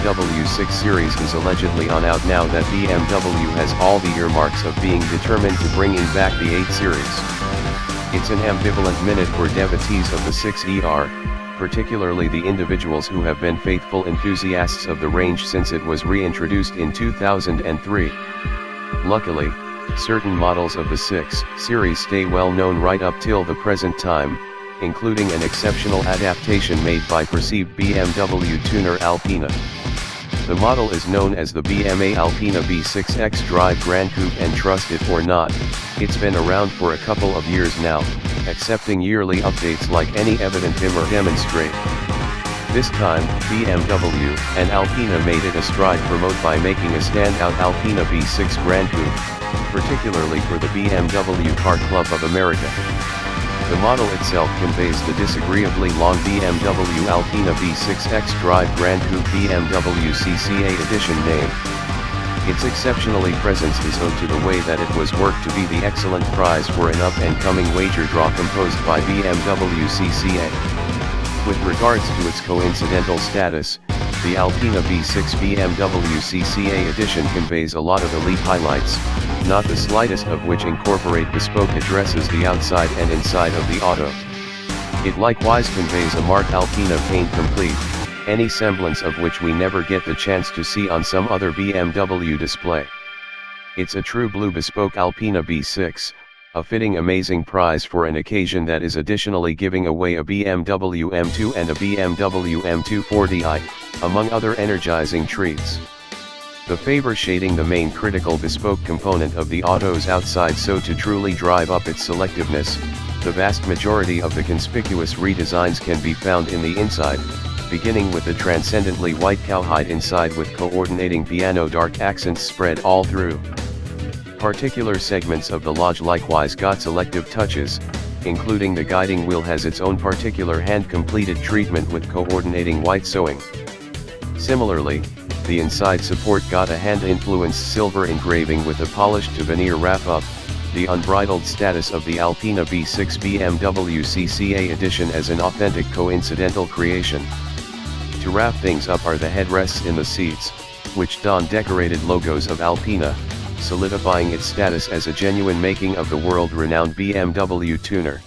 BMW 6 Series is allegedly on out now that BMW has all the earmarks of being determined to bringing back the 8 Series. It's an ambivalent minute for devotees of the 6ER, particularly the individuals who have been faithful enthusiasts of the range since it was reintroduced in 2003. Luckily, certain models of the 6 Series stay well known right up till the present time, including an exceptional adaptation made by perceived BMW tuner Alpina. The model is known as the BMA Alpina B6 xDrive Gran Coupe, and trust it or not, it's been around for a couple of years now, accepting yearly updates like any evident Bimmer demonstrate. This time, BMW and Alpina made it a stride promote by making a standout Alpina B6 Gran Coupe, particularly for the BMW Car Club of America. The model itself conveys the disagreeably long BMW Alpina B6 xDrive Gran Coupe BMW CCA edition name. Its exceptionally presence is owed to the way that it was worked to be the excellent prize for an up-and-coming wager draw composed by BMW CCA. With regards to its coincidental status, the Alpina B6 BMW CCA edition conveys a lot of elite highlights, not the slightest of which incorporate bespoke addresses the outside and inside of the auto. It likewise conveys a marked Alpina paint complete, any semblance of which we never get the chance to see on some other BMW display. It's a true blue bespoke Alpina B6, a fitting amazing prize for an occasion that is additionally giving away a BMW M2 and a BMW M240i, among other energizing treats. The favor shading the main critical bespoke component of the auto's outside, so to truly drive up its selectiveness, the vast majority of the conspicuous redesigns can be found in the inside, beginning with the transcendently white cowhide inside with coordinating piano dark accents spread all through. Particular segments of the lodge likewise got selective touches, including the guiding wheel has its own particular hand-completed treatment with coordinating white sewing. Similarly, the inside support got a hand-influenced silver engraving with a polished to veneer wrap-up, the unbridled status of the Alpina B6 BMW CCA edition as an authentic coincidental creation. To wrap things up are the headrests in the seats, which don decorated logos of Alpina, solidifying its status as a genuine making of the world-renowned BMW tuner.